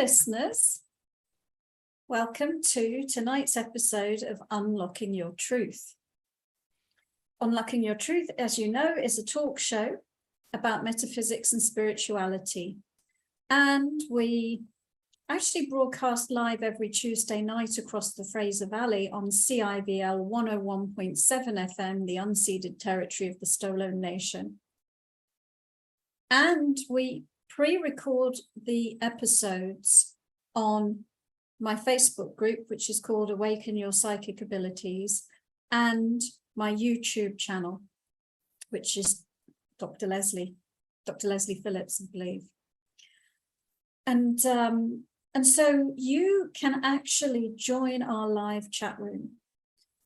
listeners. Welcome to tonight's episode of Unlocking Your Truth. Unlocking Your Truth, as you know, is a talk show about metaphysics and spirituality. And we actually broadcast live every Tuesday night across the Fraser Valley on CIVL 101.7 FM, the unceded territory of the Stolo Nation. And we pre-record the episodes on my Facebook group, which is called Awaken Your Psychic Abilities, and my YouTube channel, which is Dr. Lesley Phillips, I believe. And so you can actually join our live chat room.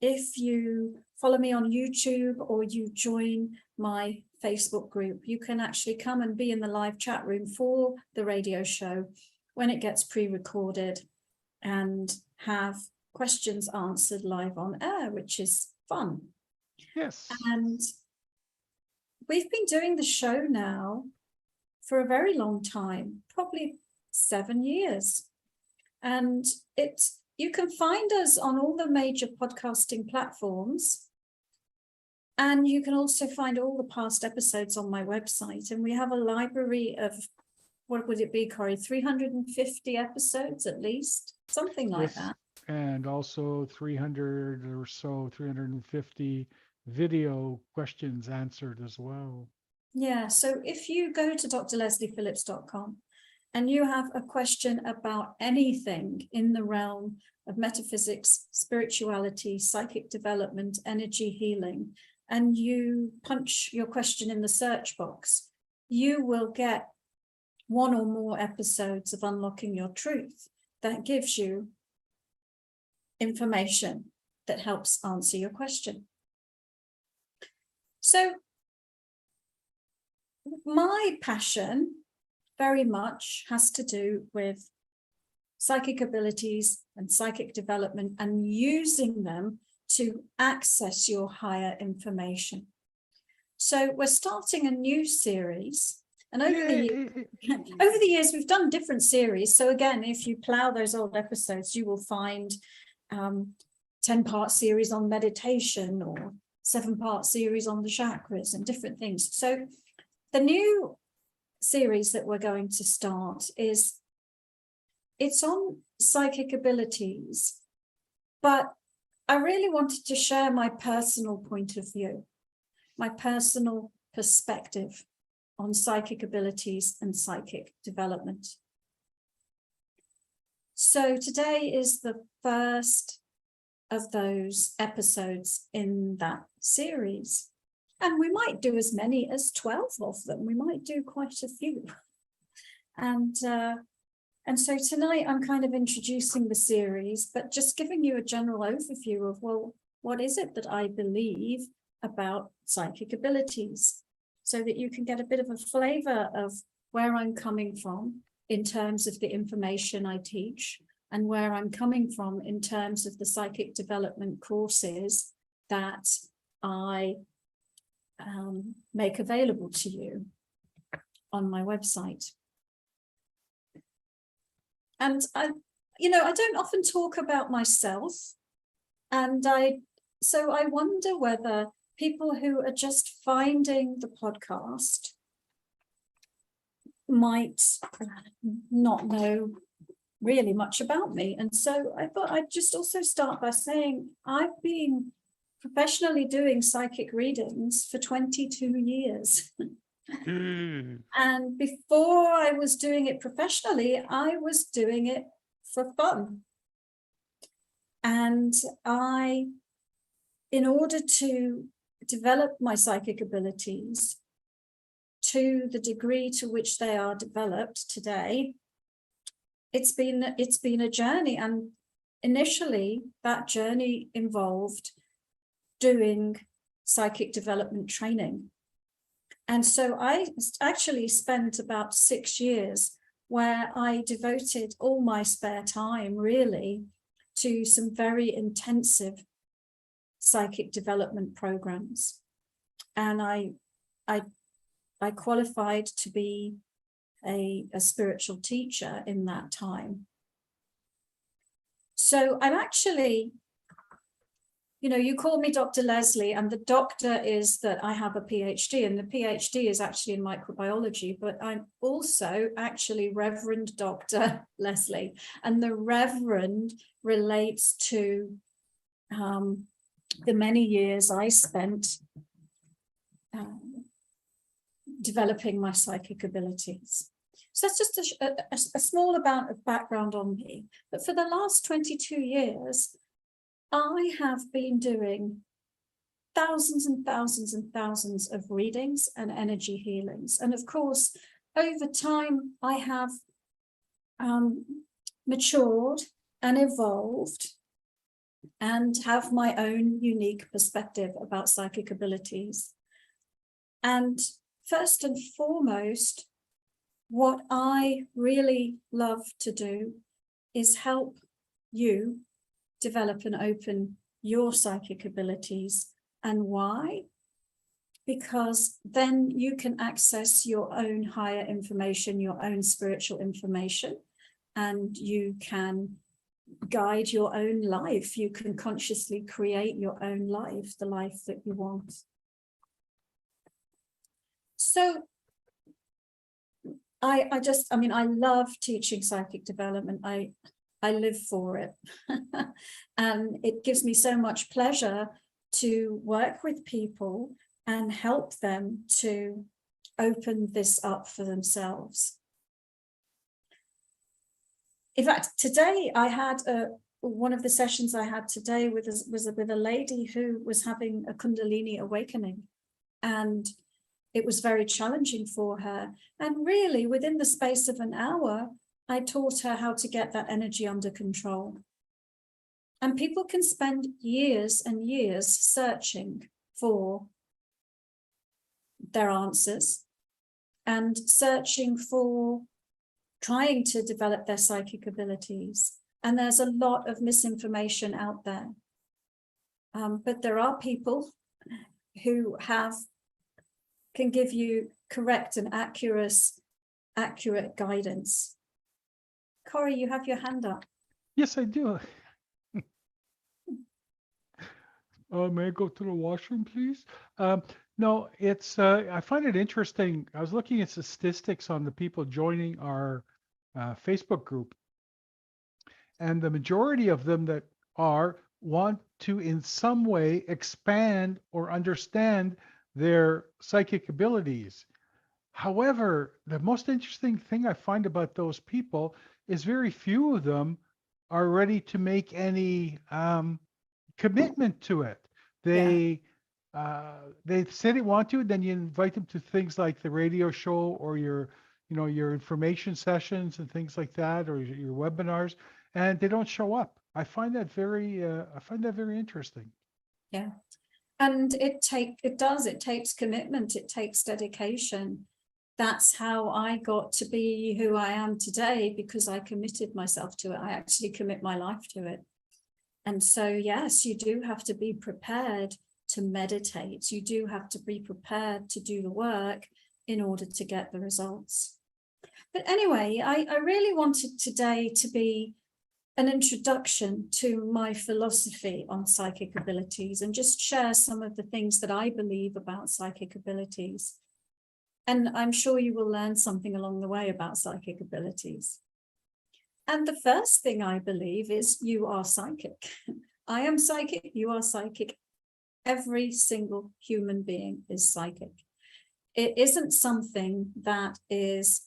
If you follow me on YouTube or you join my Facebook group, you can actually come and be in the live chat room for the radio show when it gets pre-recorded and have questions answered live on air, which is fun. Yes. And we've been doing the show now for a very long time, probably 7 years. And you can find us on all the major podcasting platforms. And you can also find all the past episodes on my website. And we have a library of, what would it be, Corey? 350 episodes at least, something like that. And also 300 or so, 350 video questions answered as well. Yeah, so if you go to drlesleyphillips.com and you have a question about anything in the realm of metaphysics, spirituality, psychic development, energy healing, and you punch your question in the search box, you will get one or more episodes of Unlocking Your Truth that gives you information that helps answer your question. So my passion very much has to do with psychic abilities and psychic development and using them to access your higher information. So we're starting a new series, and over the years we've done different series. So again, if you plow those old episodes, you will find 10-part series on meditation or 7-part series on the chakras and different things. So the new series that we're going to start it's on psychic abilities, but I really wanted to share my personal point of view, my personal perspective on psychic abilities and psychic development. So today is the first of those episodes in that series. And we might do as many as 12 of them. We might do quite a few. And so tonight I'm kind of introducing the series, but just giving you a general overview of, well, what is it that I believe about psychic abilities, so that you can get a bit of a flavor of where I'm coming from in terms of the information I teach, and where I'm coming from in terms of the psychic development courses that I make available to you on my website. And I don't often talk about myself, and so I wonder whether people who are just finding the podcast might not know really much about me. And so I thought I'd just also start by saying I've been professionally doing psychic readings for 22 years. And before I was doing it professionally, I was doing it for fun. And in order to develop my psychic abilities to the degree to which they are developed today, it's been a journey. And initially that journey involved doing psychic development training. And so I actually spent about 6 years where I devoted all my spare time really to some very intensive psychic development programs. And I qualified to be a spiritual teacher in that time. So I'm actually, you know, you call me Dr. Lesley, and the doctor is that I have a PhD, and the PhD is actually in microbiology, but I'm also actually Reverend Dr. Lesley, and the Reverend relates to the many years I spent developing my psychic abilities. So that's just a small amount of background on me. But for the last 22 years, I have been doing thousands and thousands and thousands of readings and energy healings. And of course, over time, I have matured and evolved and have my own unique perspective about psychic abilities. And first and foremost, what I really love to do is help you develop and open your psychic abilities. And why? Because then you can access your own higher information, your own spiritual information, and you can guide your own life. You can consciously create your own life, the life that you want. So I love teaching psychic development. I live for it. And it gives me so much pleasure to work with people and help them to open this up for themselves. In fact, today I had one of the sessions I had today was with a lady who was having a Kundalini awakening, and it was very challenging for her. And really, within the space of an hour, I taught her how to get that energy under control. And people can spend years and years searching for their answers and searching for trying to develop their psychic abilities. And there's a lot of misinformation out there. But there are people who can give you correct and accurate guidance. Corey, you have your hand up. Yes, I do. May I go to the washroom, please? No, it's, I find it interesting. I was looking at statistics on the people joining our Facebook group, and the majority of them that want to in some way expand or understand their psychic abilities. However, the most interesting thing I find about those people is very few of them are ready to make any commitment to it. They say they want to, then you invite them to things like the radio show or your information sessions and things like that, or your webinars, and they don't show up. I find that very interesting. Yeah. And it takes commitment, it takes dedication. That's how I got to be who I am today, because I committed myself to it. I actually commit my life to it. And so, yes, you do have to be prepared to meditate. You do have to be prepared to do the work in order to get the results. But anyway, I really wanted today to be an introduction to my philosophy on psychic abilities and just share some of the things that I believe about psychic abilities. And I'm sure you will learn something along the way about psychic abilities. And the first thing I believe is you are psychic. I am psychic, you are psychic. Every single human being is psychic. It isn't something that is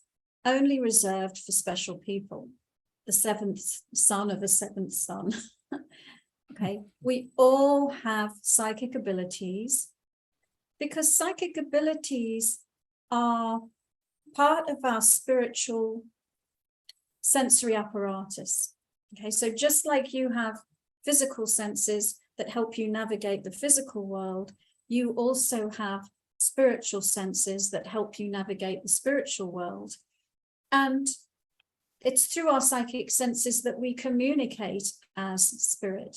only reserved for special people. The seventh son of a seventh son. Okay, we all have psychic abilities because psychic abilities are part of our spiritual sensory apparatus. Okay, so just like you have physical senses that help you navigate the physical world, you also have spiritual senses that help you navigate the spiritual world. And it's through our psychic senses that we communicate as spirit.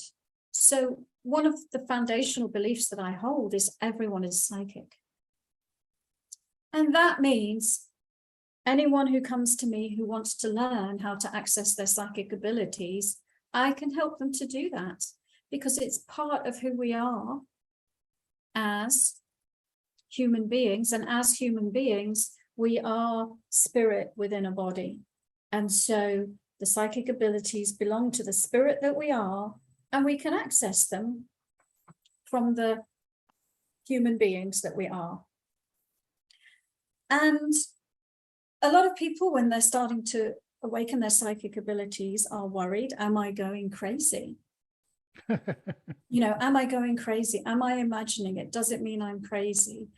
So one of the foundational beliefs that I hold is everyone is psychic. And that means anyone who comes to me who wants to learn how to access their psychic abilities, I can help them to do that, because it's part of who we are as human beings. And as human beings, we are spirit within a body. And so the psychic abilities belong to the spirit that we are, and we can access them from the human beings that we are. And a lot of people, when they're starting to awaken their psychic abilities, are worried, am I going crazy? You know, am I going crazy? Am I imagining it? Does it mean I'm crazy?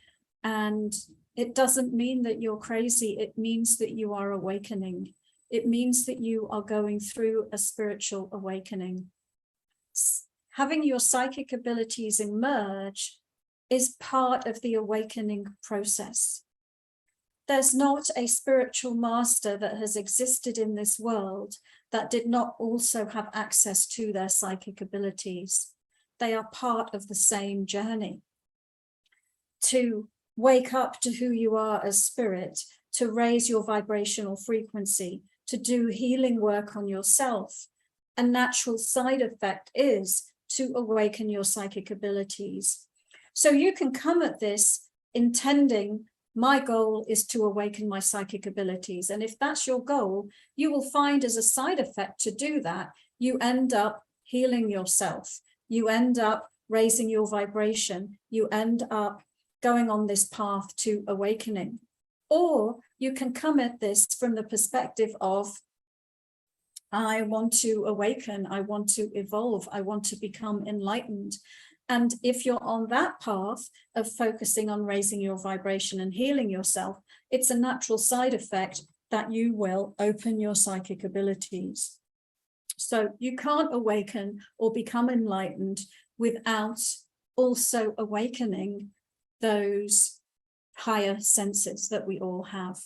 And it doesn't mean that you're crazy. It means that you are awakening. It means that you are going through a spiritual awakening. Having your psychic abilities emerge is part of the awakening process. There's not a spiritual master that has existed in this world that did not also have access to their psychic abilities. They are part of the same journey. To wake up to who you are as spirit, to raise your vibrational frequency, to do healing work on yourself, a natural side effect is to awaken your psychic abilities. So you can come at this intending, my goal is to awaken my psychic abilities. And if that's your goal, you will find as a side effect to do that, you end up healing yourself. You end up raising your vibration. You end up going on this path to awakening. Or you can come at this from the perspective of, I want to awaken, I want to evolve, I want to become enlightened. And if you're on that path of focusing on raising your vibration and healing yourself, it's a natural side effect that you will open your psychic abilities. So you can't awaken or become enlightened without also awakening those higher senses that we all have.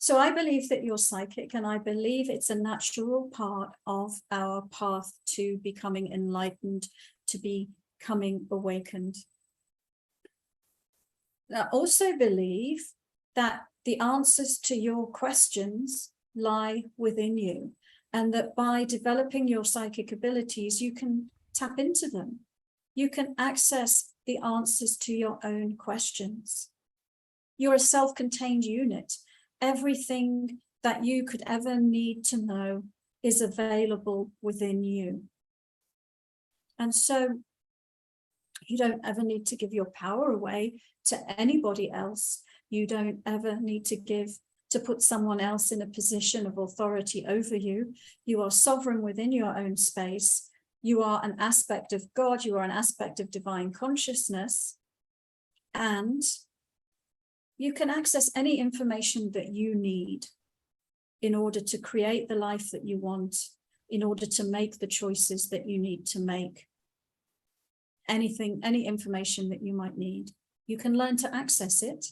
So I believe that you're psychic, and I believe it's a natural part of our path to becoming enlightened, to becoming awakened. I also believe that the answers to your questions lie within you, and that by developing your psychic abilities, you can tap into them. You can access the answers to your own questions. You're a self-contained unit. Everything that you could ever need to know is available within you. And so you don't ever need to give your power away to anybody else. You don't ever need to put someone else in a position of authority over you. You are sovereign within your own space. You are an aspect of God. You are an aspect of divine consciousness. And you can access any information that you need in order to create the life that you want, in order to make the choices that you need to make. Anything, any information that you might need, you can learn to access it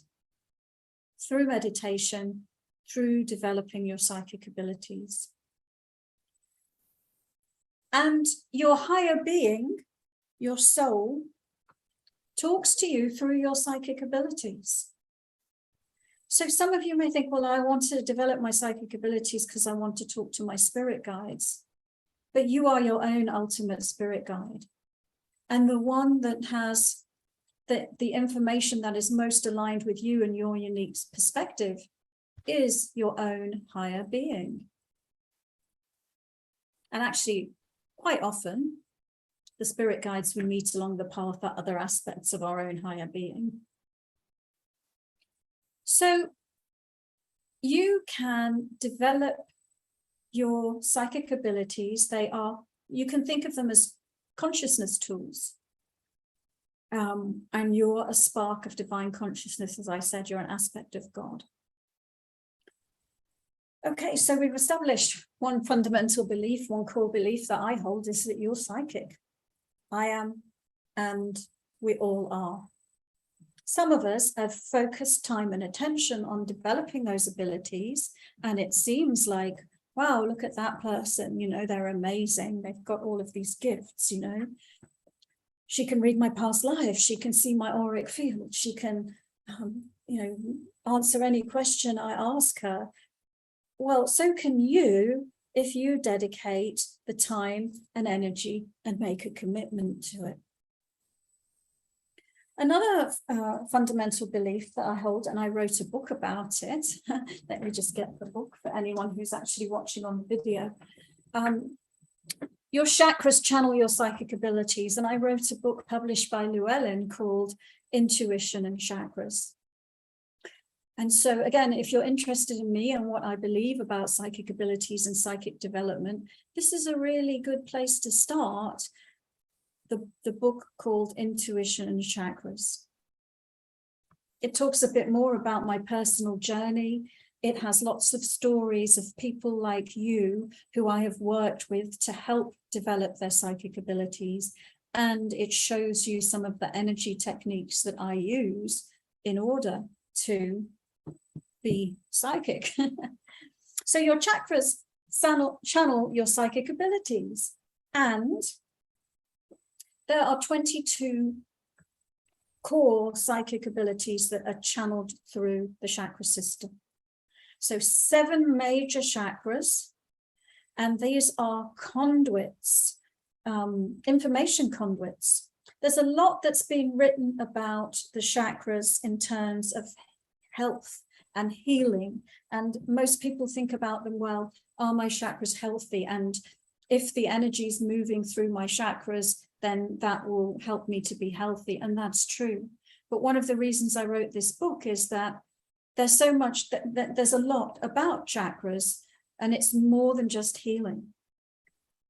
through meditation, through developing your psychic abilities. And your higher being, your soul, talks to you through your psychic abilities. So some of you may think, well, I want to develop my psychic abilities because I want to talk to my spirit guides. But you are your own ultimate spirit guide. And the one that has the information that is most aligned with you and your unique perspective is your own higher being. And actually, quite often, the spirit guides we meet along the path are other aspects of our own higher being. So you can develop your psychic abilities. You can think of them as consciousness tools. And you're a spark of divine consciousness. As I said, you're an aspect of God. Okay, so we've established one fundamental belief, one core belief that I hold is that you're psychic. I am, and we all are. Some of us have focused time and attention on developing those abilities, and it seems like, wow, look at that person, they're amazing. They've got all of these gifts, She can read my past life. She can see my auric field. She can answer any question I ask her. Well, so can you if you dedicate the time and energy and make a commitment to it. Another fundamental belief that I hold, and I wrote a book about it. Let me just get the book for anyone who's actually watching on the video. Your chakras channel your psychic abilities. And I wrote a book published by Llewellyn called Intuition and Chakras. And so again, if you're interested in me and what I believe about psychic abilities and psychic development, this is a really good place to start. The book called Intuition and Chakras. It talks a bit more about my personal journey. It has lots of stories of people like you who I have worked with to help develop their psychic abilities. And it shows you some of the energy techniques that I use in order to be psychic. So your chakras channel your psychic abilities. And there are 22 core psychic abilities that are channeled through the chakra system. So 7 major chakras, and these are conduits, information conduits. There's a lot that's been written about the chakras in terms of health and healing. And most people think about them, well, are my chakras healthy? And if the energy is moving through my chakras, then that will help me to be healthy. And that's true. But one of the reasons I wrote this book is that there's so much, that there's a lot about chakras, and it's more than just healing.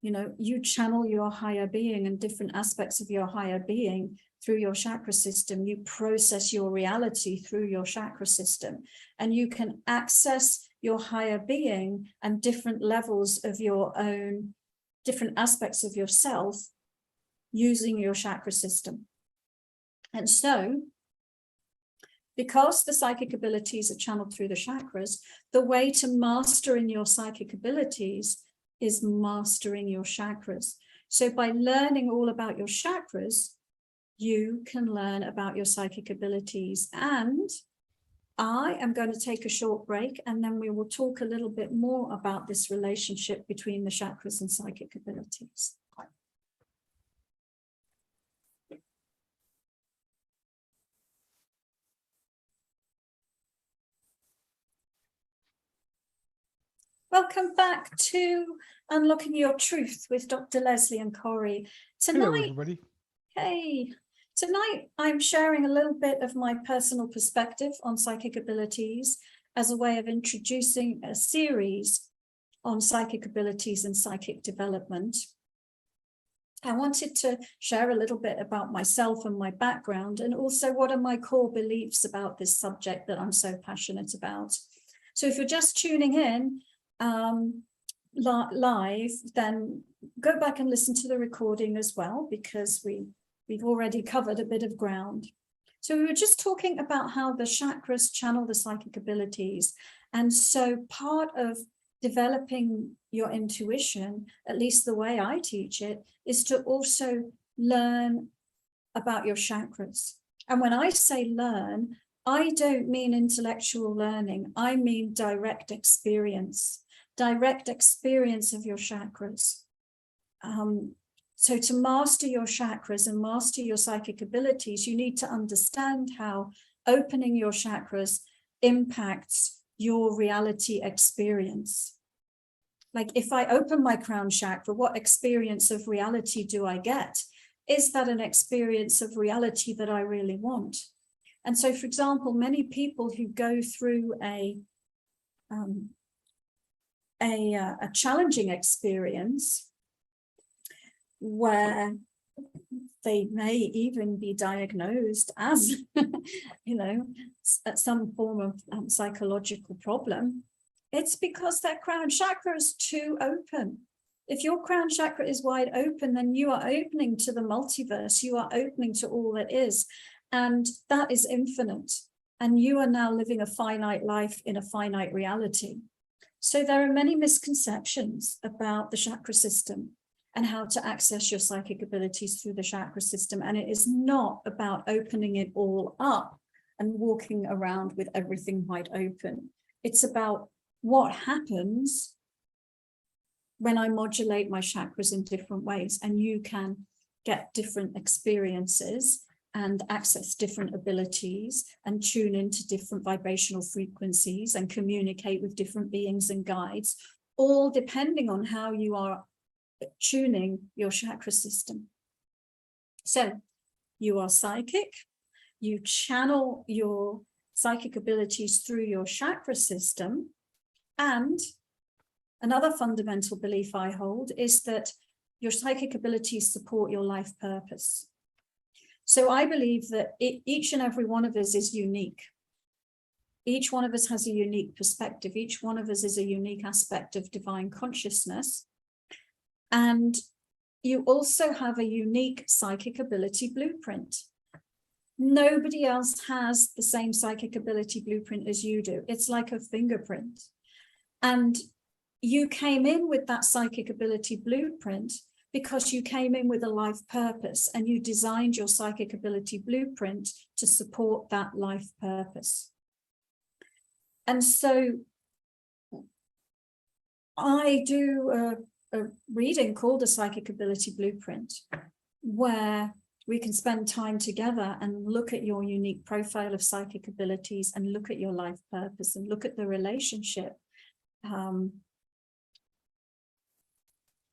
You channel your higher being and different aspects of your higher being through your chakra system. You process your reality through your chakra system, and you can access your higher being and different levels of your own, different aspects of yourself using your chakra system. And so, because the psychic abilities are channeled through the chakras, the way to mastering your psychic abilities is mastering your chakras. So by learning all about your chakras, you can learn about your psychic abilities. And I am going to take a short break, and then we will talk a little bit more about this relationship between the chakras and psychic abilities. Welcome back to Unlocking Your Truth with Dr. Lesley and Corey. Hello, everybody. Hey, tonight I'm sharing a little bit of my personal perspective on psychic abilities as a way of introducing a series on psychic abilities and psychic development. I wanted to share a little bit about myself and my background, and also what are my core beliefs about this subject that I'm so passionate about. So if you're just tuning in, live, then go back and listen to the recording as well, because we've already covered a bit of ground. So we were just talking about how the chakras channel the psychic abilities. And so part of developing your intuition, at least the way I teach it, is to also learn about your chakras. And when I say learn, I don't mean intellectual learning. I mean direct experience of your chakras. So to master your chakras and master your psychic abilities, you need to understand how opening your chakras impacts your reality experience. Like if I open my crown chakra, what experience of reality do I get? Is that an experience of reality that I really want? And so, for example, many people who go through a challenging experience where they may even be diagnosed as, some form of psychological problem, it's because their crown chakra is too open. If your crown chakra is wide open, then you are opening to the multiverse. You are opening to all that is, and that is infinite. And you are now living a finite life in a finite reality. So there are many misconceptions about the chakra system and how to access your psychic abilities through the chakra system. And it is not about opening it all up and walking around with everything wide open. It's about what happens when I modulate my chakras in different ways, and you can get different experiences and access different abilities and tune into different vibrational frequencies and communicate with different beings and guides, all depending on how you are tuning your chakra system. So you are psychic, you channel your psychic abilities through your chakra system, and another fundamental belief I hold is that your psychic abilities support your life purpose. So I believe that each and every one of us is unique. Each one of us has a unique perspective. Each one of us is a unique aspect of divine consciousness. And you also have a unique psychic ability blueprint. Nobody else has the same psychic ability blueprint as you do. It's like a fingerprint. And you came in with that psychic ability blueprint because you came in with a life purpose, and you designed your psychic ability blueprint to support that life purpose. And so I do a reading called a psychic ability blueprint, where we can spend time together and look at your unique profile of psychic abilities and look at your life purpose and look at the relationship.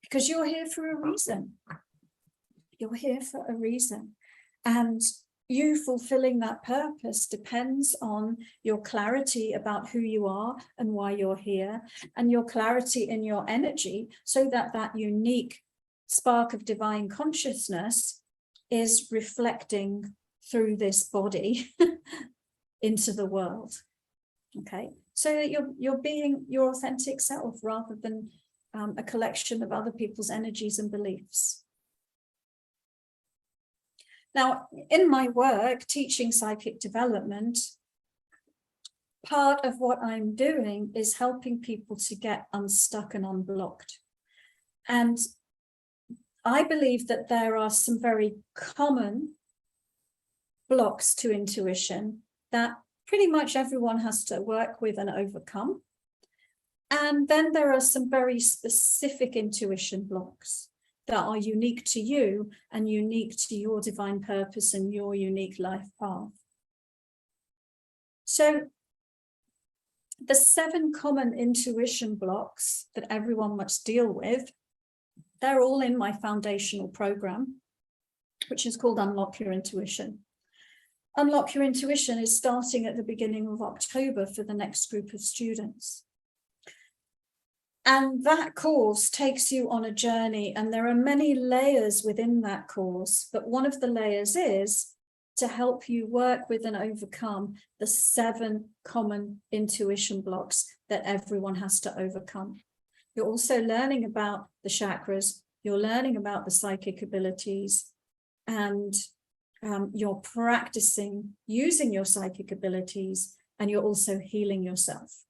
Because you're here for a reason. You're here for a reason. And you fulfilling that purpose depends on your clarity about who you are and why you're here, and your clarity in your energy, so that that unique spark of divine consciousness is reflecting through this body into the world. Okay, so that you're being your authentic self rather than a collection of other people's energies and beliefs. Now, in my work, teaching psychic development, part of what I'm doing is helping people to get unstuck and unblocked. And I believe that there are some very common blocks to intuition that pretty much everyone has to work with and overcome. And then there are some very specific intuition blocks that are unique to you and unique to your divine purpose and your unique life path. So the 7 common intuition blocks that everyone must deal with, they're all in my foundational program, which is called Unlock Your Intuition. Unlock Your Intuition is starting at the beginning of October for the next group of students. And that course takes you on a journey, and there are many layers within that course, but one of the layers is to help you work with and overcome the 7 common intuition blocks that everyone has to overcome. You're also learning about the chakras, you're learning about the psychic abilities, and you're practicing using your psychic abilities, and you're also healing yourself.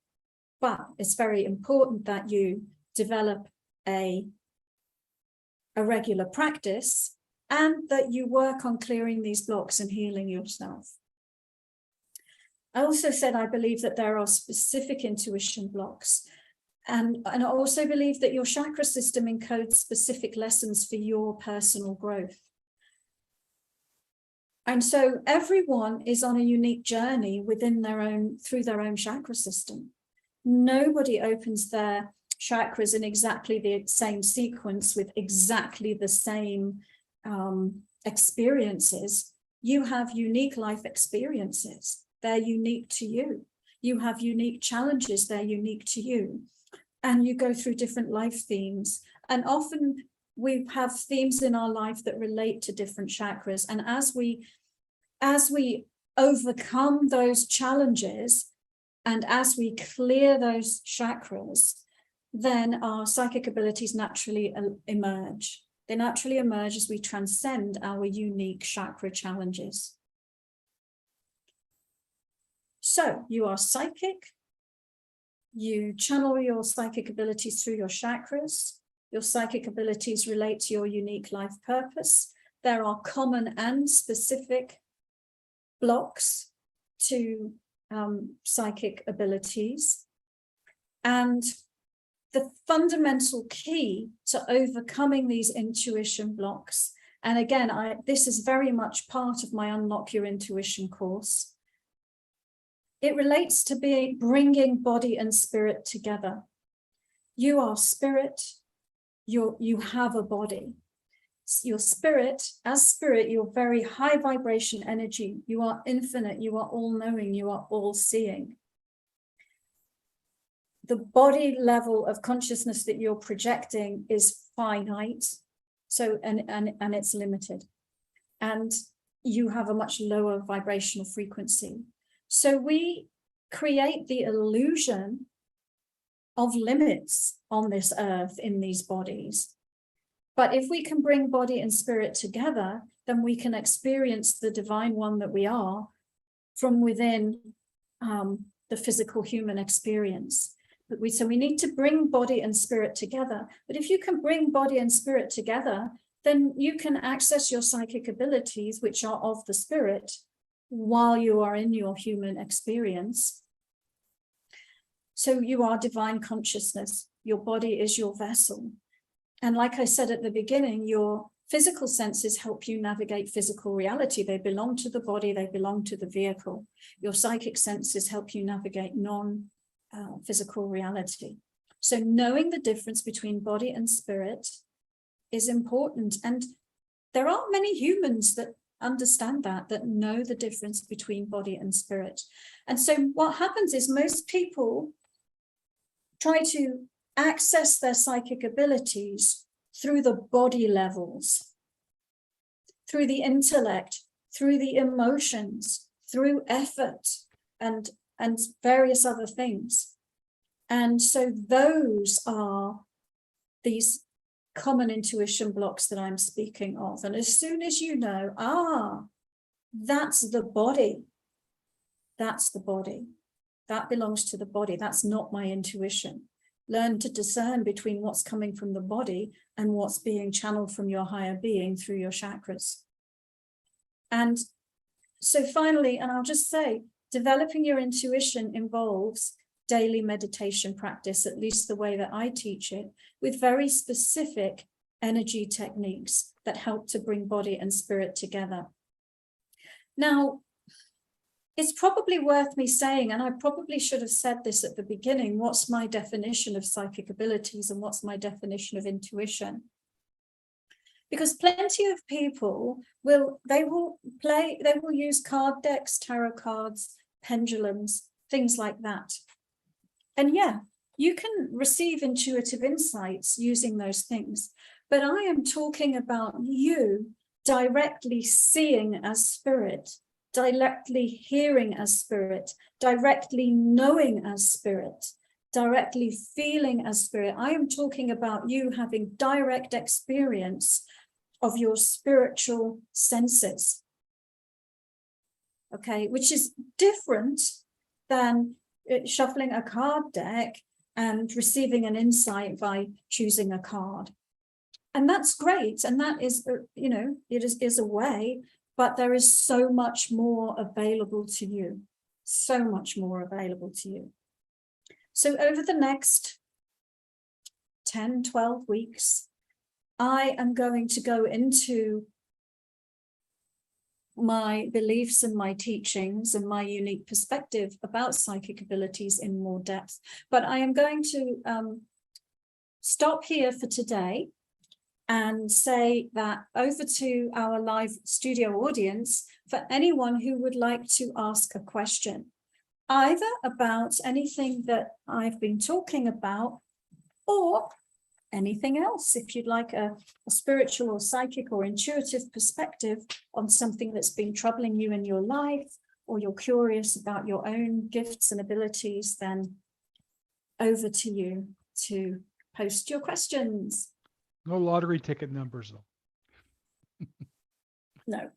But it's very important that you develop a regular practice, and that you work on clearing these blocks and healing yourself. I also said I believe that there are specific intuition blocks. And I also believe that your chakra system encodes specific lessons for your personal growth. And so everyone is on a unique journey within their own, through their own chakra system. Nobody opens their chakras in exactly the same sequence with exactly the same experiences. You have unique life experiences. They're unique to you. You have unique challenges. They're unique to you. And you go through different life themes. And often we have themes in our life that relate to different chakras. And as we overcome those challenges, and as we clear those chakras, then our psychic abilities naturally emerge. They naturally emerge as we transcend our unique chakra challenges. So you are psychic. You channel your psychic abilities through your chakras. Your psychic abilities relate to your unique life purpose. There are common and specific blocks to psychic abilities. And the fundamental key to overcoming these intuition blocks, and again, this is very much part of my Unlock Your Intuition course. It relates to bringing body and spirit together. You are spirit, you have a body. Your spirit, as spirit, you're very high vibration energy. You are infinite, you are all knowing, you are all seeing. The body level of consciousness that you're projecting is finite, so and it's limited. And you have a much lower vibrational frequency. So we create the illusion of limits on this earth in these bodies. But if we can bring body and spirit together, then we can experience the divine one that we are from within the physical human experience. So we need to bring body and spirit together. But if you can bring body and spirit together, then you can access your psychic abilities, which are of the spirit, while you are in your human experience. So you are divine consciousness. Your body is your vessel. And like I said at the beginning, your physical senses help you navigate physical reality. They belong to the body, they belong to the vehicle. Your psychic senses help you navigate non-physical reality. So knowing the difference between body and spirit is important. And there aren't many humans that understand that know the difference between body and spirit. And so what happens is most people try to access their psychic abilities through the body levels, through the intellect, through the emotions, through effort, and various other things. And so those are these common intuition blocks that I'm speaking of. And as soon as you know, that's the body, that's the body, that belongs to the body, that's not my intuition. Learn to discern between what's coming from the body and what's being channeled from your higher being through your chakras. And so finally, and I'll just say, developing your intuition involves daily meditation practice, at least the way that I teach it, with very specific energy techniques that help to bring body and spirit together. Now, it's probably worth me saying, and I probably should have said this at the beginning, what's my definition of psychic abilities and what's my definition of intuition? Because plenty of people will use card decks, tarot cards, pendulums, things like that. And yeah, you can receive intuitive insights using those things, but I am talking about you directly seeing as spirit, directly hearing as spirit, directly knowing as spirit, directly feeling as spirit. I am talking about you having direct experience of your spiritual senses, okay, which is different than shuffling a card deck and receiving an insight by choosing a card. And that's great. And that is, it is a way, but there is so much more available to you, so much more available to you. So over the next 10, 12 weeks, I am going to go into my beliefs and my teachings and my unique perspective about psychic abilities in more depth. But I am going to stop here for today and say that over to our live studio audience for anyone who would like to ask a question, either about anything that I've been talking about or anything else. If you'd like a spiritual or psychic or intuitive perspective on something that's been troubling you in your life, or you're curious about your own gifts and abilities, then over to you to post your questions. No lottery ticket numbers, though. No.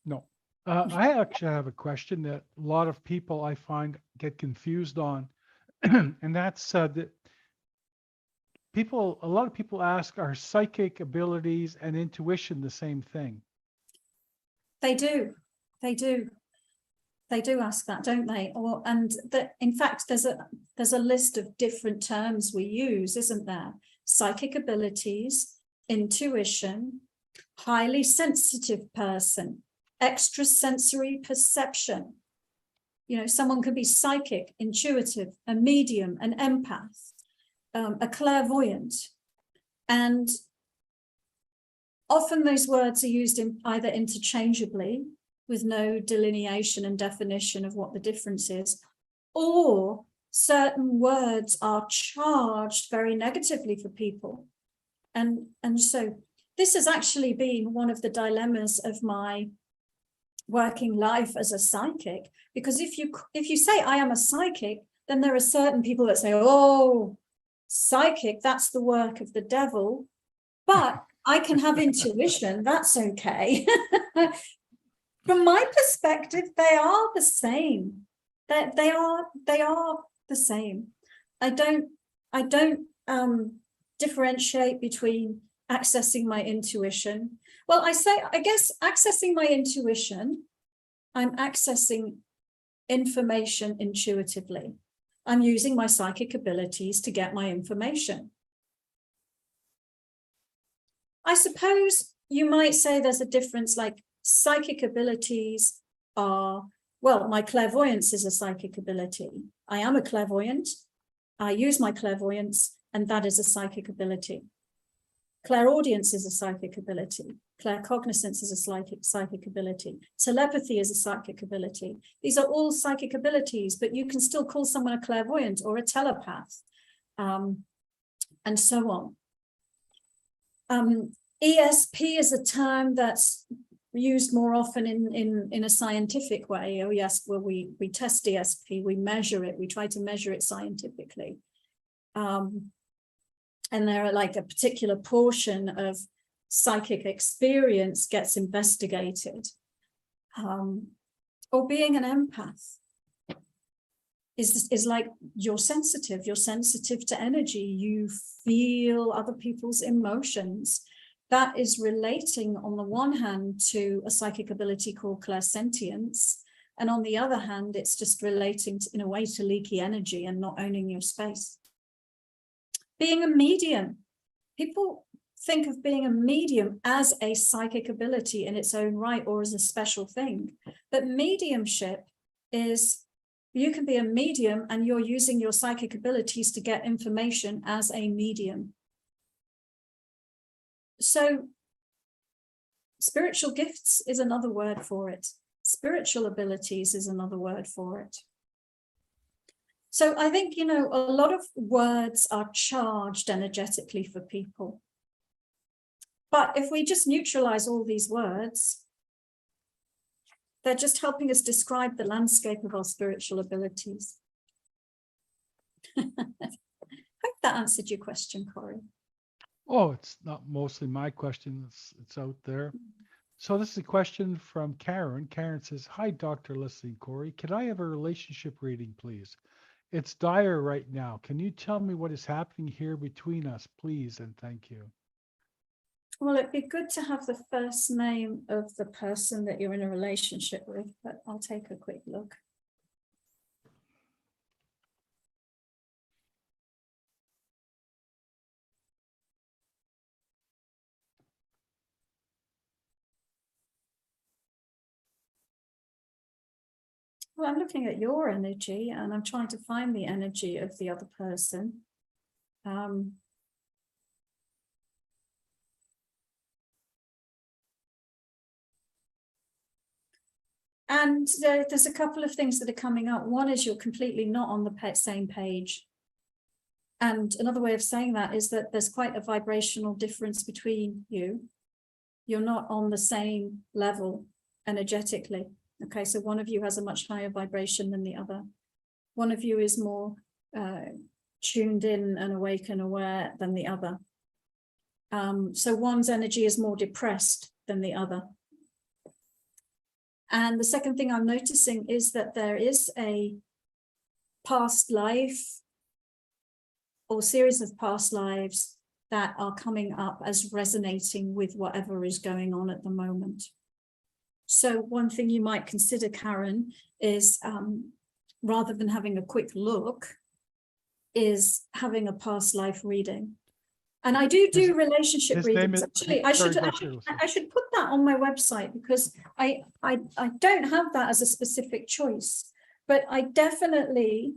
No. I actually have a question that a lot of people I find get confused on, and that's that a lot of people ask, are psychic abilities and intuition the same thing? They do. They do. They do ask that, don't they? Or in fact, there's a list of different terms we use, isn't there? Psychic abilities, intuition, highly sensitive person, extrasensory perception. You know, someone could be psychic, intuitive, a medium, an empath, a clairvoyant, and often those words are used in either interchangeably, with no delineation and definition of what the difference is, or certain words are charged very negatively for people. And so this has actually been one of the dilemmas of my working life as a psychic, because if you say I am a psychic, then there are certain people that say, oh, psychic, that's the work of the devil, but I can have intuition, that's okay. From my perspective, they are the same. They are the same. I don't differentiate between accessing my intuition. Well, I guess accessing my intuition, I'm accessing information intuitively. I'm using my psychic abilities to get my information. I suppose you might say there's a difference, like psychic abilities are, well, my clairvoyance is a psychic ability. I am a clairvoyant. I use my clairvoyance, and that is a psychic ability. Clairaudience is a psychic ability. Claircognizance is a psychic ability. Telepathy is a psychic ability. These are all psychic abilities, but you can still call someone a clairvoyant or a telepath, and so on. ESP is a term that's used more often in a scientific way. Oh yes, well we test ESP, we measure it, we try to measure it scientifically. And there are like a particular portion of psychic experience gets investigated. Or being an empath is like you're sensitive to energy, you feel other people's emotions. That is relating on the one hand to a psychic ability called clairsentience, and on the other hand, it's just relating in a way to leaky energy and not owning your space. Being a medium, people think of being a medium as a psychic ability in its own right or as a special thing, but mediumship is, you can be a medium and you're using your psychic abilities to get information as a medium. So spiritual gifts is another word for it. Spiritual abilities is another word for it. So I think, you know, a lot of words are charged energetically for people. But if we just neutralize all these words, they're just helping us describe the landscape of our spiritual abilities. Hope that answered your question, Corey. Oh, it's not mostly my question. It's out there. So this is a question from Karen. Karen says, hi, Dr. Lesley and Corey. Can I have a relationship reading, please? It's dire right now. Can you tell me what is happening here between us, please? And thank you. Well, it'd be good to have the first name of the person that you're in a relationship with, but I'll take a quick look. Well, I'm looking at your energy and I'm trying to find the energy of the other person. And there's a couple of things that are coming up. One is you're completely not on the same page. And another way of saying that is that there's quite a vibrational difference between you. You're not on the same level energetically. Okay, so one of you has a much higher vibration than the other. One of you is more tuned in and awake and aware than the other. So one's energy is more depressed than the other. And the second thing I'm noticing is that there is a past life or series of past lives that are coming up as resonating with whatever is going on at the moment. So one thing you might consider, Karen, is rather than having a quick look, is having a past life reading. And I do relationship readings. Actually, I should put that on my website, because I don't have that as a specific choice, but I definitely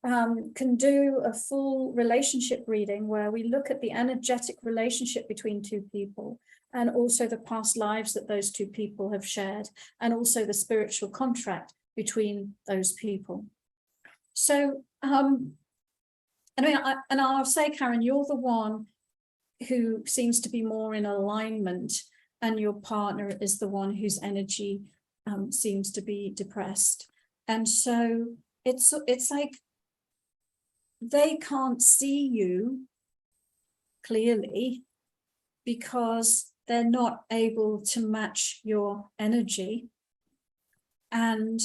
can do a full relationship reading where we look at the energetic relationship between two people, and also the past lives that those two people have shared, and also the spiritual contract between those people. So, and I'll say, Karen, you're the one who seems to be more in alignment, and your partner is the one whose energy seems to be depressed. And so it's like they can't see you clearly because they're not able to match your energy, and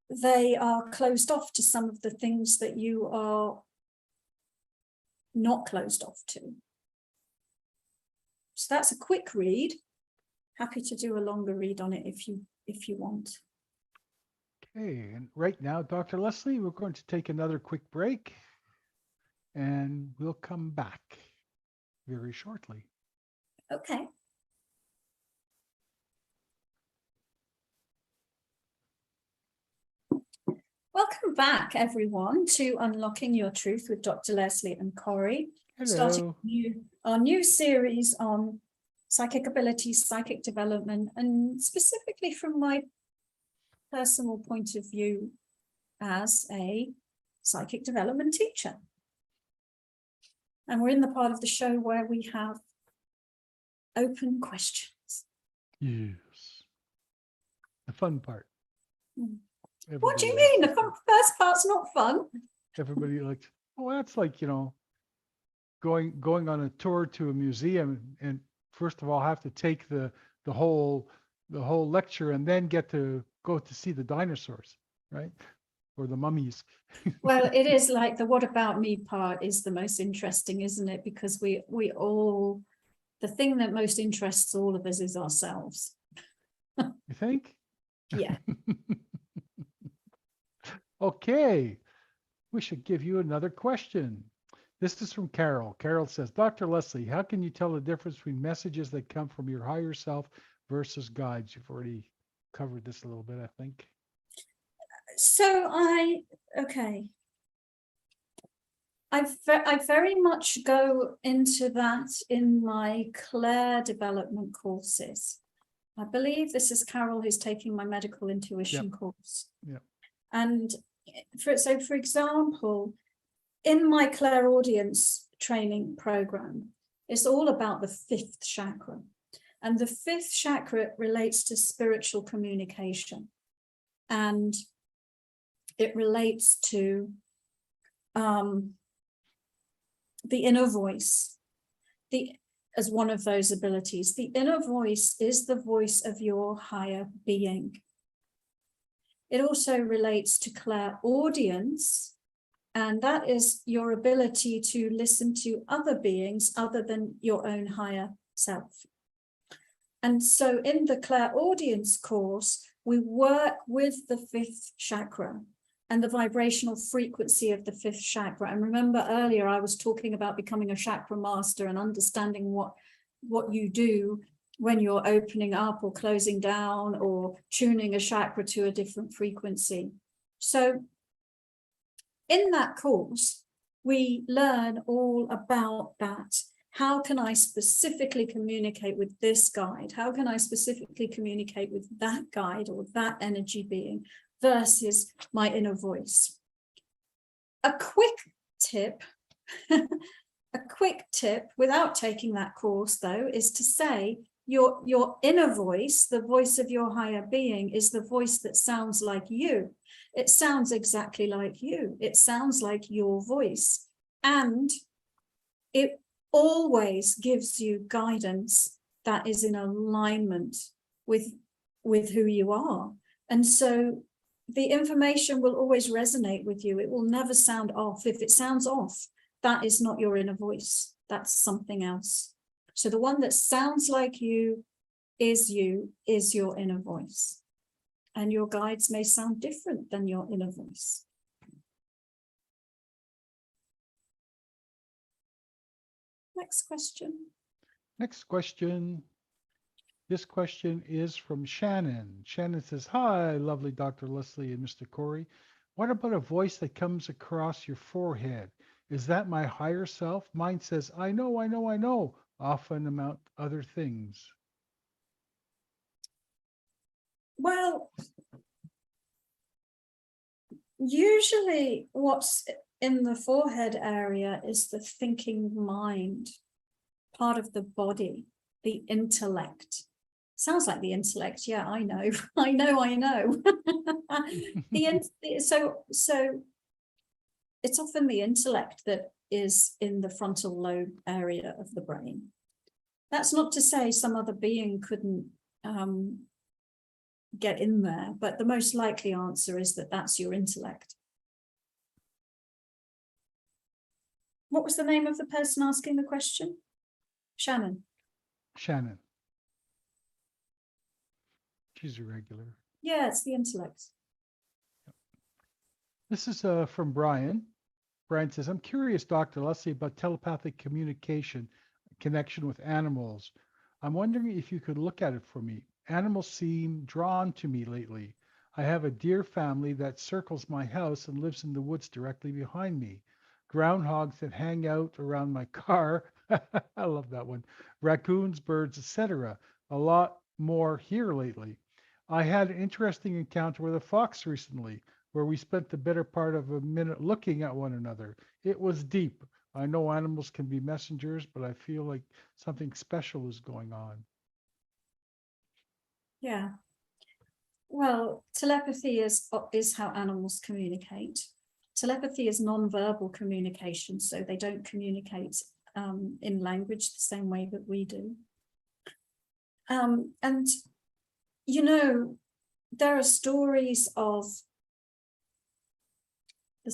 they are closed off to some of the things that you are not closed off to. So that's a quick read. Happy to do a longer read on it if you want. Okay, and right now, Dr. Lesley, we're going to take another quick break, and we'll come back very shortly. Okay. Welcome back, everyone, to Unlocking Your Truth with Dr. Lesley and Corey. Hello. Starting our new series on psychic abilities, psychic development, and specifically from my personal point of view as a psychic development teacher. And we're in the part of the show where we have open questions. Yes. The fun part. What do you mean? The first part's not fun. Everybody likes, oh, that's like, going on a tour to a museum, and first of all have to take the whole lecture and then get to go to see the dinosaurs, right? Or the mummies. Well, it is like the what about me part is the most interesting, isn't it? Because we all, the thing that most interests all of us is ourselves. You think? Yeah. Okay, we should give you another question. This is from Carol. Carol says, Dr. Lesley, how can you tell the difference between messages that come from your higher self versus guides? You've already covered this a little bit, I think. So I very much go into that in my Claire development courses. I believe this is Carol who's taking my medical intuition course. Yeah. And for example, in my clairaudience training program, it's all about the fifth chakra. And the fifth chakra relates to spiritual communication. And it relates to the inner voice, as one of those abilities. The inner voice is the voice of your higher being. It also relates to clairaudience, and that is your ability to listen to other beings other than your own higher self. And so in the clairaudience course, we work with the fifth chakra and the vibrational frequency of the fifth chakra. And remember earlier, I was talking about becoming a chakra master and understanding what you do when you're opening up or closing down or tuning a chakra to a different frequency. So in that course, we learn all about that. How can I specifically communicate with this guide? How can I specifically communicate with that guide or that energy being versus my inner voice? A quick tip, without taking that course though, is to say your inner voice, the voice of your higher being, is the voice that sounds like you. It sounds exactly like you. It sounds like your voice. And it always gives you guidance that is in alignment with who you are. And so the information will always resonate with you. It will never sound off. If it sounds off, that is not your inner voice. That's something else. So the one that sounds like you is you, is your inner voice. And your guides may sound different than your inner voice. Next question. Next question. This question is from Shannon. Shannon says, hi, lovely Dr. Lesley and Mr. Corey. What about a voice that comes across your forehead? Is that my higher self? Mine says, I know, I know, I know, often among other things. Well, usually what's in the forehead area is the thinking mind, part of the body, the intellect. Sounds like the intellect. Yeah, I know. I know. So it's often the intellect that is in the frontal lobe area of the brain. That's not to say some other being couldn't get in there, but the most likely answer is that that's your intellect. What was the name of the person asking the question? Shannon. Shannon. She's a regular. Yeah, it's the intellect. This is from Brian. Brian says, I'm curious, Dr. Lesley, about telepathic communication, connection with animals. I'm wondering if you could look at it for me. Animals seem drawn to me lately. I have a deer family that circles my house and lives in the woods directly behind me. Groundhogs that hang out around my car. I love that one. Raccoons, birds, etc. A lot more here lately. I had an interesting encounter with a fox recently, where we spent the better part of a minute looking at one another. It was deep. I know animals can be messengers, but I feel like something special is going on. Yeah. Well, telepathy is how animals communicate. Telepathy is non-verbal communication, so they don't communicate in language the same way that we do. And, you know, there are stories of the,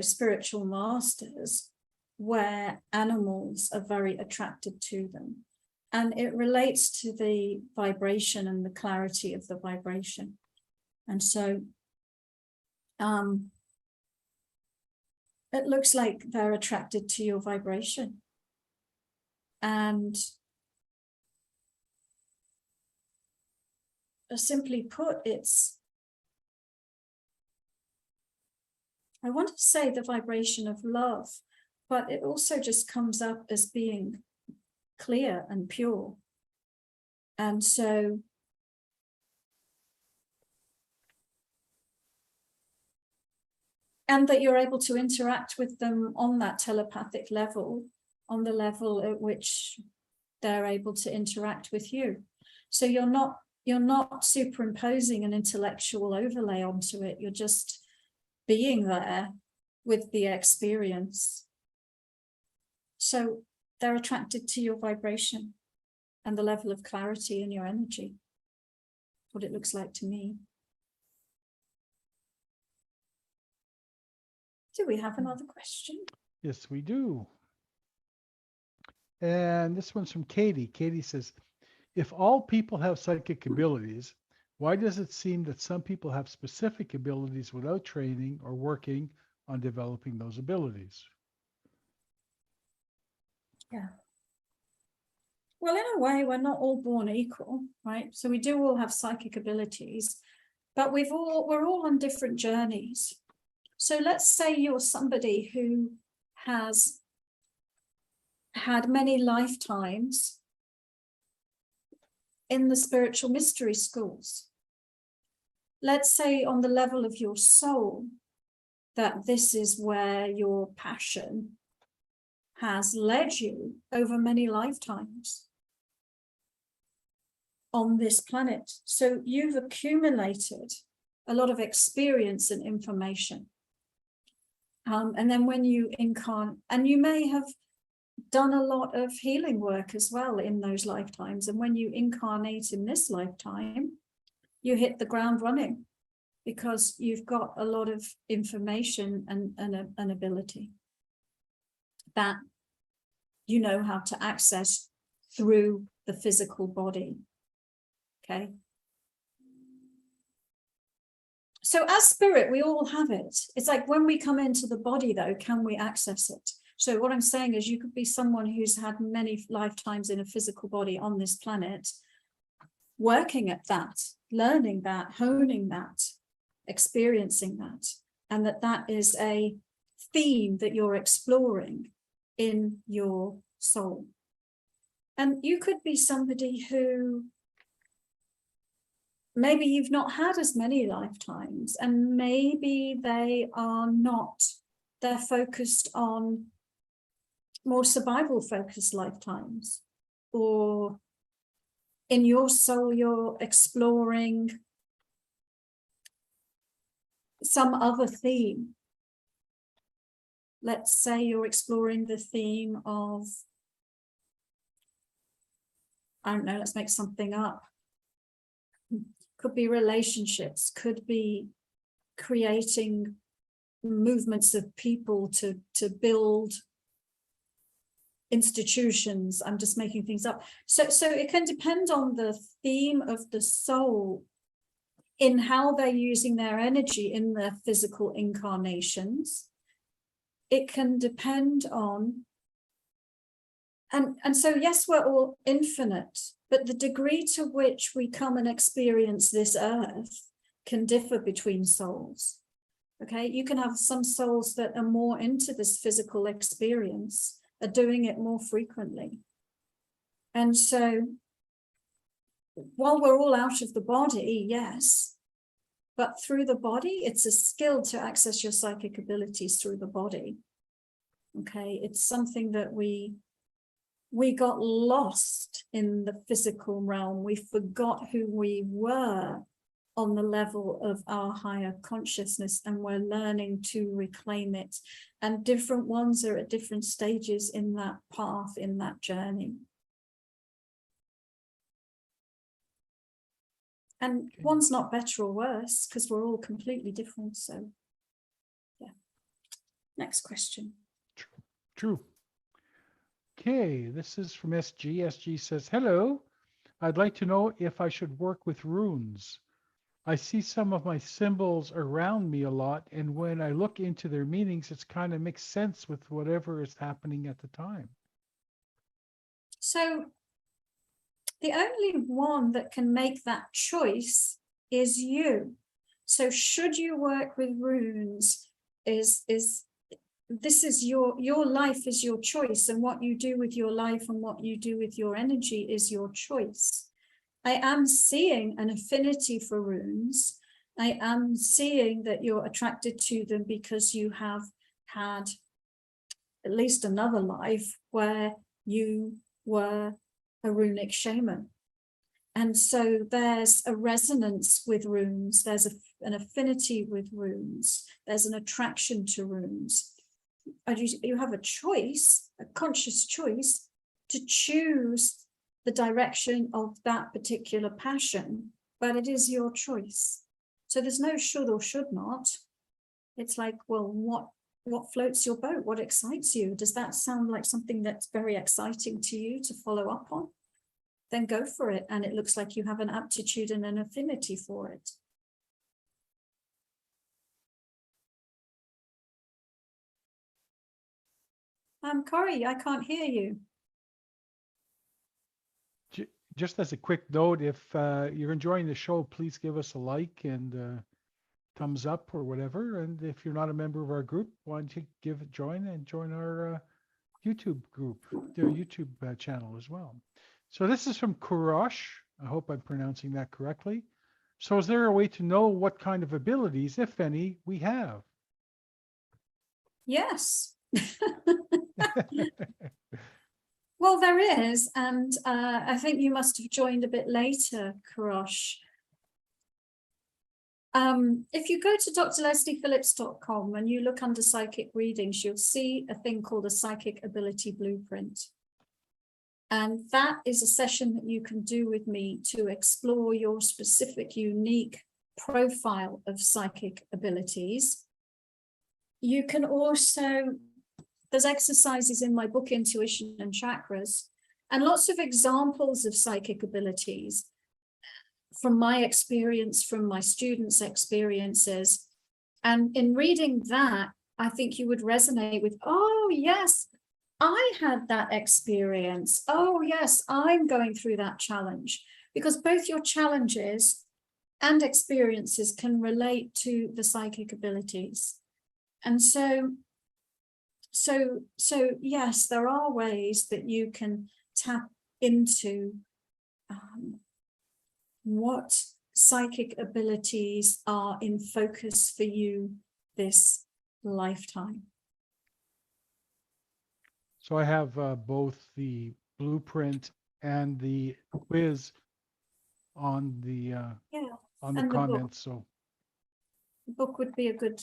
spiritual masters where animals are very attracted to them. And it relates to the vibration and the clarity of the vibration. And so it looks like they're attracted to your vibration. And simply put, I want to say the vibration of love, but it also just comes up as being clear and pure. And so and that you're able to interact with them on that telepathic level, on the level at which they're able to interact with you. So you're not superimposing an intellectual overlay onto it. You're just being there with the experience. So they're attracted to your vibration and the level of clarity in your energy. What it looks like to me. Do we have another question? Yes, we do. And this one's from Katie. Katie says, if all people have psychic abilities, why does it seem that some people have specific abilities without training or working on developing those abilities? Yeah. Well, in a way, we're not all born equal, right? So we do all have psychic abilities, but we're all on different journeys. So let's say you're somebody who has had many lifetimes in the spiritual mystery schools. Let's say on the level of your soul, that this is where your passion has led you over many lifetimes on this planet. So you've accumulated a lot of experience and information. And then when you incarnate, and you may have done a lot of healing work as well in those lifetimes. And when you incarnate in this lifetime, you hit the ground running because you've got a lot of information and an ability that you know how to access through the physical body. Okay. So as spirit, we all have it. It's like when we come into the body, though, can we access it? So what I'm saying is you could be someone who's had many lifetimes in a physical body on this planet, working at that, learning that, honing that, experiencing that, and that is a theme that you're exploring in your soul. And you could be somebody who maybe you've not had as many lifetimes, and maybe they are not, they're focused on more survival focused lifetimes, or in your soul you're exploring some other theme. Let's say you're exploring the theme of, I don't know, let's make something up. Could be relationships, could be creating movements of people to build institutions. I'm just making things up. So it can depend on the theme of the soul in how they're using their energy in their physical incarnations. It can depend on, and so yes, we're all infinite, but the degree to which we come and experience this earth can differ between souls. Okay, you can have some souls that are more into this physical experience, are doing it more frequently. And so while we're all out of the body, yes, but through the body, it's a skill to access your psychic abilities through the body. Okay, it's something that we got lost in the physical realm. We forgot who we were on the level of our higher consciousness, and we're learning to reclaim it. And different ones are at different stages in that path, in that journey. And one's not better or worse because we're all completely different. So, yeah. Next question. True. Okay, this is from SG. SG says, hello. I'd like to know if I should work with runes. I see some of my symbols around me a lot, and when I look into their meanings, it's kind of makes sense with whatever is happening at the time. So the only one that can make that choice is you. So should you work with runes this is your life is your choice, and what you do with your life and what you do with your energy is your choice. I am seeing an affinity for runes. I am seeing that you're attracted to them because you have had at least another life where you were a runic shaman. And so there's a resonance with runes, there's an affinity with runes, there's an attraction to runes. And you have a choice, a conscious choice, to choose the direction of that particular passion, but it is your choice. So there's no should or should not. It's like, well, what floats your boat? What excites you? Does that sound like something that's very exciting to you to follow up on? Then go for it. And it looks like you have an aptitude and an affinity for it. Corey, I can't hear you. Just as a quick note, if you're enjoying the show, please give us a like and thumbs up or whatever. And if you're not a member of our group, why don't you join our YouTube group, their YouTube channel as well. So this is from Kurosh. I hope I'm pronouncing that correctly. So is there a way to know what kind of abilities, if any, we have? Yes. Well, there is, and I think you must have joined a bit later, Kurosh. If you go to drlesleyphillips.com and you look under psychic readings, you'll see a thing called a psychic ability blueprint. And that is a session that you can do with me to explore your specific, unique profile of psychic abilities. You can also, there's exercises in my book, Intuition and Chakras, and lots of examples of psychic abilities. from my experience, from my students' experiences. And in reading that, I think you would resonate with, oh, yes, I had that experience. Oh, yes, I'm going through that challenge. Because both your challenges and experiences can relate to the psychic abilities. And so yes, there are ways that you can tap into what psychic abilities are in focus for you this lifetime. So I have both the blueprint and the quiz on the And the book. comments. So The book would be a good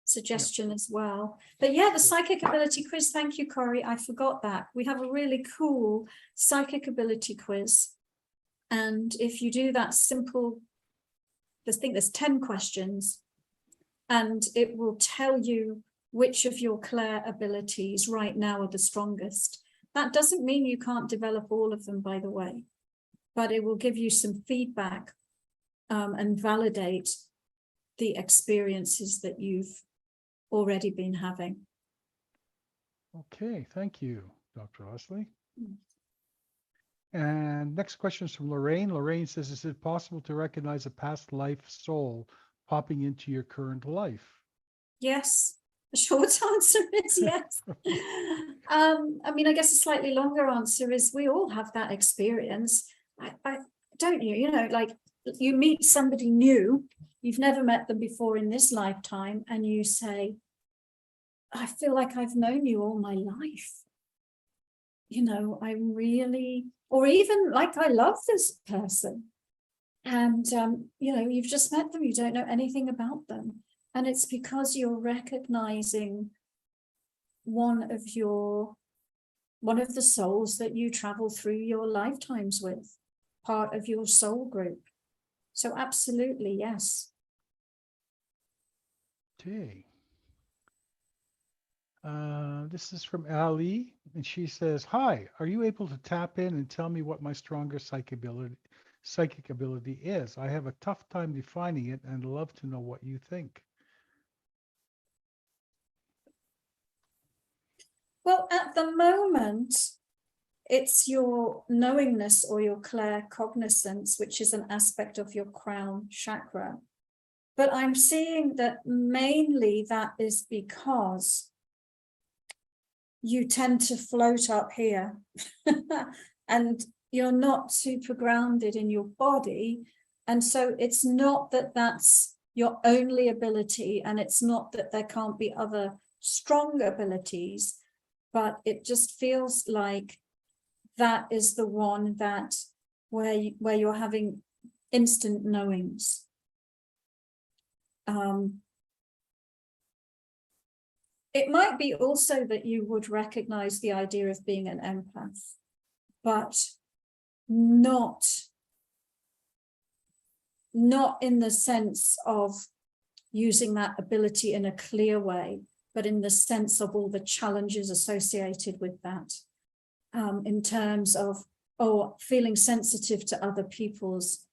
suggestion as well. But yeah, the psychic ability quiz. Thank you, Corey. I forgot that. We have a really cool psychic ability quiz. And if you do that simple, I think there's 10 questions, and it will tell you which of your Claire abilities right now are the strongest. That doesn't mean you can't develop all of them, by the way, but it will give you some feedback and validate the experiences that you've already been having. okay, thank you, Dr. Lesley. Mm. And next question is from Lorraine. Lorraine says, is it possible to recognize a past life soul popping into your current life? Yes, the short answer is yes. I mean, I guess a slightly longer answer is we all have that experience. I don't you? You know, like you meet somebody new, you've never met them before in this lifetime, and you say, I feel like I've known you all my life. You know, I'm really, or even like I love this person. And, you know, you've just met them, you don't know anything about them. And it's because you're recognizing one of the souls that you travel through your lifetimes with, part of your soul group. So absolutely, yes. Okay. This is from Ali, and she says, hi, are you able to tap in and tell me what my strongest psychic ability is? I have a tough time defining it and love to know what you think. Well, at the moment, it's your knowingness or your claircognizance, which is an aspect of your crown chakra. But I'm seeing that mainly that is because you tend to float up here and you're not super grounded in your body. And so it's not that that's your only ability, and it's not that there can't be other strong abilities, but it just feels like that is the one that where you're having instant knowings. It might be also that you would recognize the idea of being an empath, but not in the sense of using that ability in a clear way, but in the sense of all the challenges associated with that, in terms of, feeling sensitive to other people's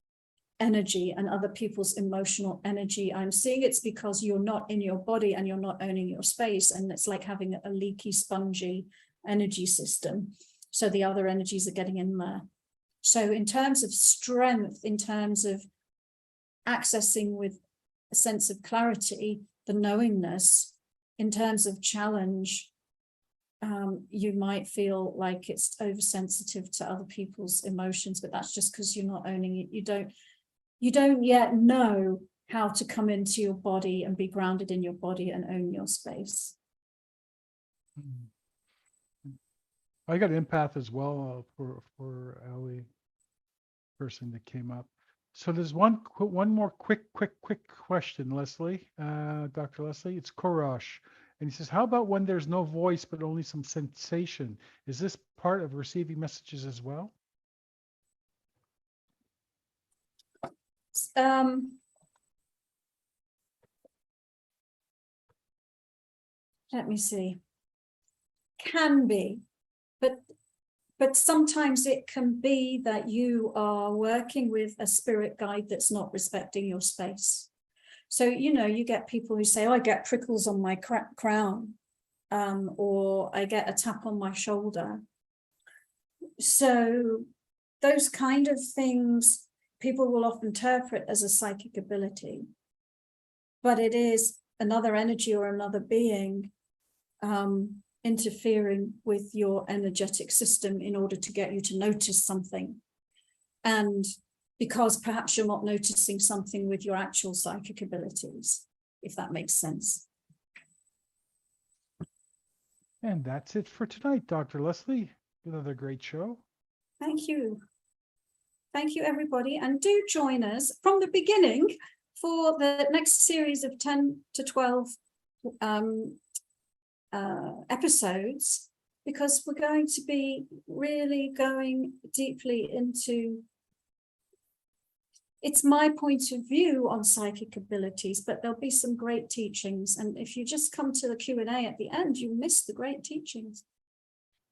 energy and other people's emotional energy. I'm seeing it's because you're not in your body and you're not owning your space, and it's like having a leaky, spongy energy system. So the other energies are getting in there. So in terms of strength, in terms of accessing with a sense of clarity, the knowingness, in terms of challenge, you might feel like it's oversensitive to other people's emotions, but that's just because you're not owning it. You don't yet know how to come into your body and be grounded in your body and own your space. I got empath as well for Ali person that came up. So there's one more quick question, Lesley, Dr. Lesley. It's Korosh, and he says, how about when there's no voice but only some sensation? Is this part of receiving messages as well? Let me see. Can be, but But sometimes it can be that you are working with a spirit guide that's not respecting your space. So, you know, you get people who say, oh, I get prickles on my crown, or I get a tap on my shoulder. So those kind of things people will often interpret as a psychic ability, but it is another energy or another being interfering with your energetic system in order to get you to notice something. And because perhaps you're not noticing something with your actual psychic abilities, if that makes sense. And that's it for tonight, Dr. Lesley. Another great show. Thank you. Thank you, everybody. And do join us from the beginning for the next series of 10 to 12 episodes, because we're going to be really going deeply into, it's my point of view on psychic abilities, but there'll be some great teachings. And if you just come to the Q&A at the end, you miss the great teachings.